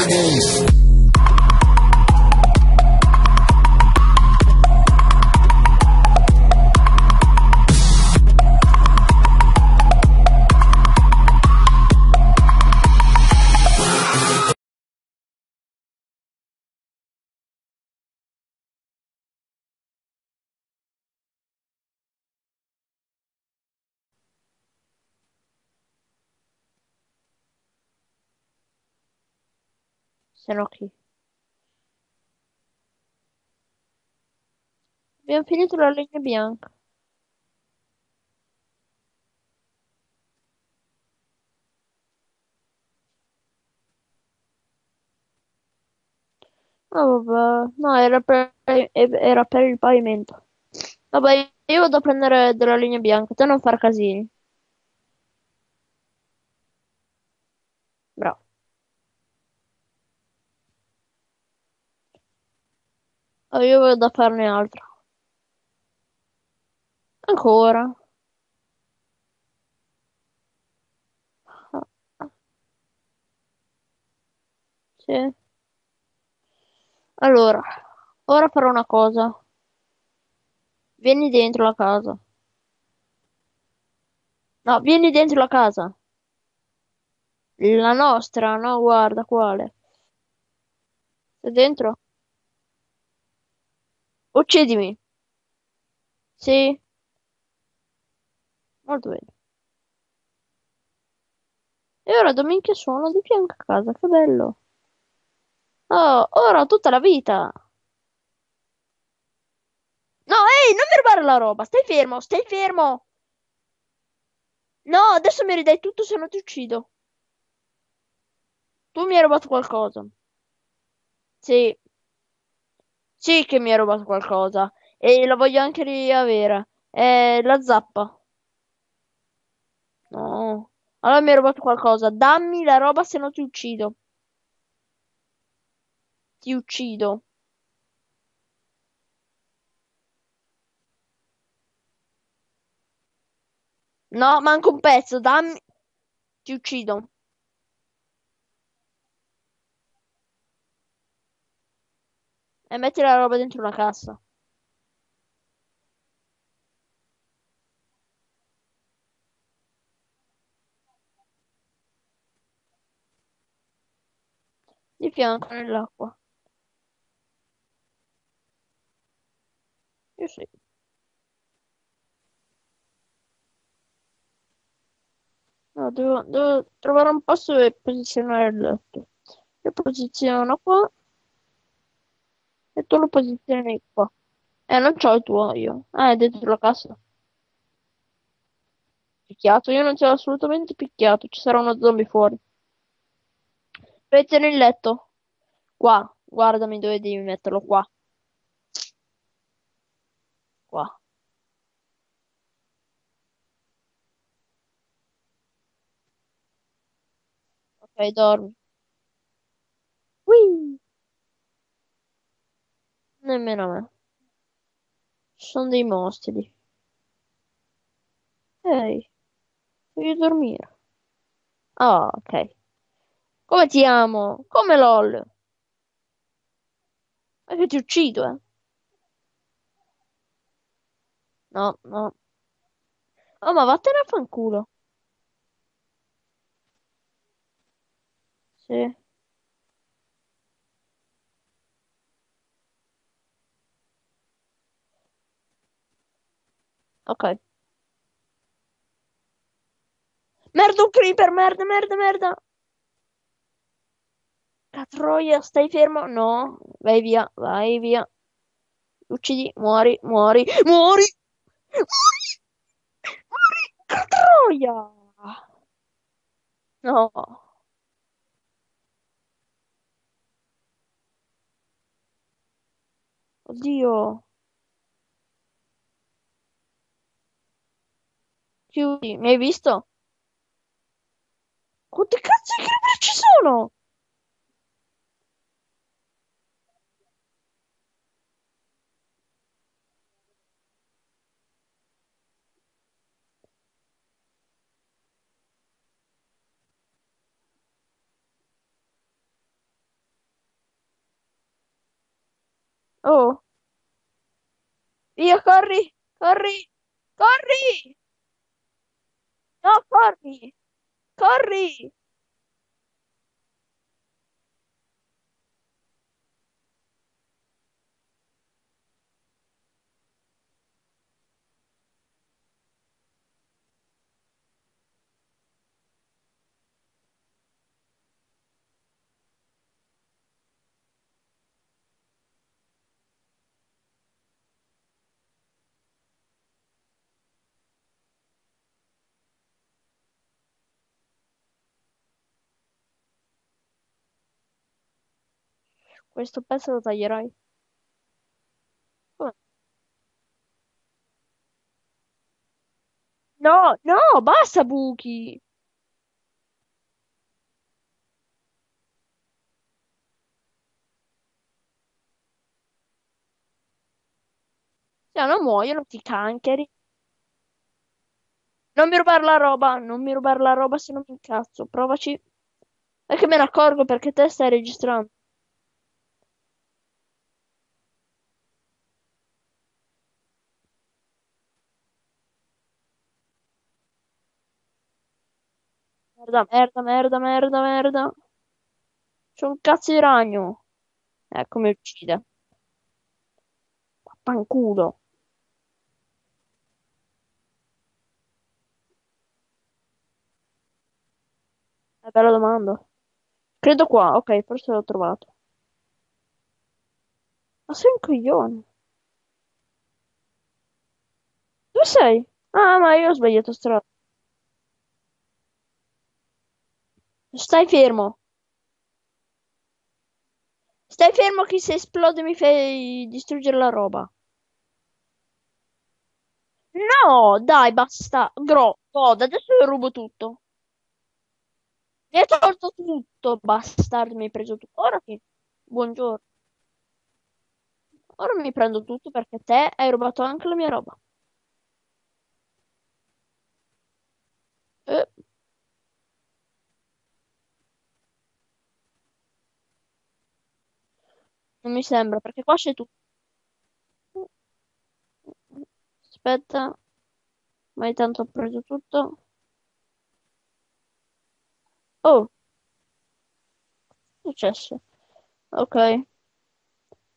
Ace. Se no chi? Abbiamo finito la legna bianca. No, vabbè. No, era per il pavimento. Vabbè, io vado a prendere della legna bianca. Te non far casini. Bravo. Io vado a farne altro. Ancora. Ah, ah, sì. Allora, ora farò una cosa. Vieni dentro la casa. No, vieni dentro la casa. La nostra, no, guarda quale. Sei dentro? Uccidimi. Sì, molto bene. E ora domenica sono di fianco a casa, che bello. Oh, ora ho tutta la vita. No, ehi, non mi rubare la roba. Stai fermo, stai fermo. No, adesso mi ridai tutto se no ti uccido. Tu mi hai rubato qualcosa. Sì, sì che mi hai rubato qualcosa. E lo voglio anche riavere. La zappa. No. Allora mi hai rubato qualcosa. Dammi la roba se no ti uccido. Ti uccido. No, manco un pezzo. Dammi. Ti uccido. E metti la roba dentro una cassa. Di fianco nell'acqua. Io sì. No, devo trovare un posto dove posizionare il letto. Io posiziono qua e tu lo posizioni qua. Non c'ho il tuo io. È dentro la cassa. Picchiato. Io non ce l'ho assolutamente picchiato. Ci sarà uno zombie fuori. Metti nel letto. Qua. Guardami dove devi metterlo. Qua. Qua. Ok, dormi. Ui! Nemmeno a me. Sono dei mostri. Ehi, voglio dormire. Ah, ok. Come ti amo? Come LOL? Ma che ti uccido, eh? No, no. Oh, ma vattene a fanculo. Sì, ok. Merda, un creeper, merda, merda, merda. Catroia, stai fermo? No, vai via, vai via. Uccidi, muori, muori, muori, muori, muori, catroia. No, oddio. Chiudi, mi hai visto? Quante cazzo di creeper ci sono? Oh, via, corri, corri, corri! No, corri, corri! Questo pezzo lo taglierai. Oh, no, no, basta buchi. Se non muoiono, ti cancheri. Non mi rubare la roba, non mi rubare la roba se non mi incazzo. Provaci. È che me ne accorgo perché te stai registrando. Merda, merda, merda, merda, merda. C'è un cazzo di ragno. Ecco, mi uccide. Fanculo. È bella domanda. Credo qua, ok, forse l'ho trovato. Ma sei un coglione. Dove sei? Ah, ma io ho sbagliato strada. Stai fermo. Stai fermo che se esplode mi fai distruggere la roba. No, dai, basta. God, adesso io rubo tutto. Mi hai tolto tutto, bastardo, mi hai preso tutto. Ora sì. Buongiorno. Ora mi prendo tutto perché te hai rubato anche la mia roba. Eh, non mi sembra, perché qua c'è tutto. Aspetta, ma intanto ho preso tutto. Oh, che è successo? Ok.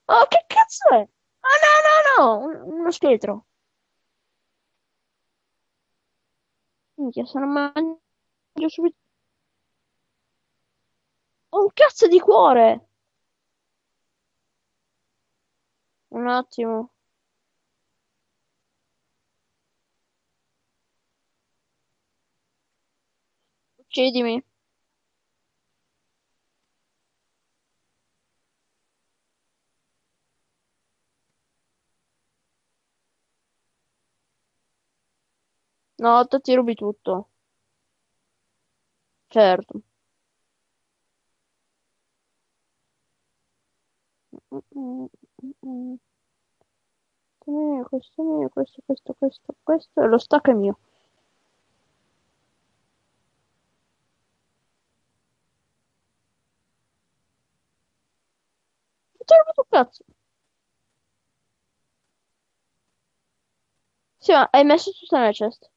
Oh, che cazzo è? Oh, no, no, no, uno scheletro. Minchia, se non mangio subito... Ho un cazzo di cuore! Un attimo. Uccidimi. No, te ti rubi tutto. Certo. Mm, mm, mm, mm. Questo è mio, questo, e lo stacco è mio. Ti ho rubato un cazzo. Sì, ma hai messo tutto nella cesta.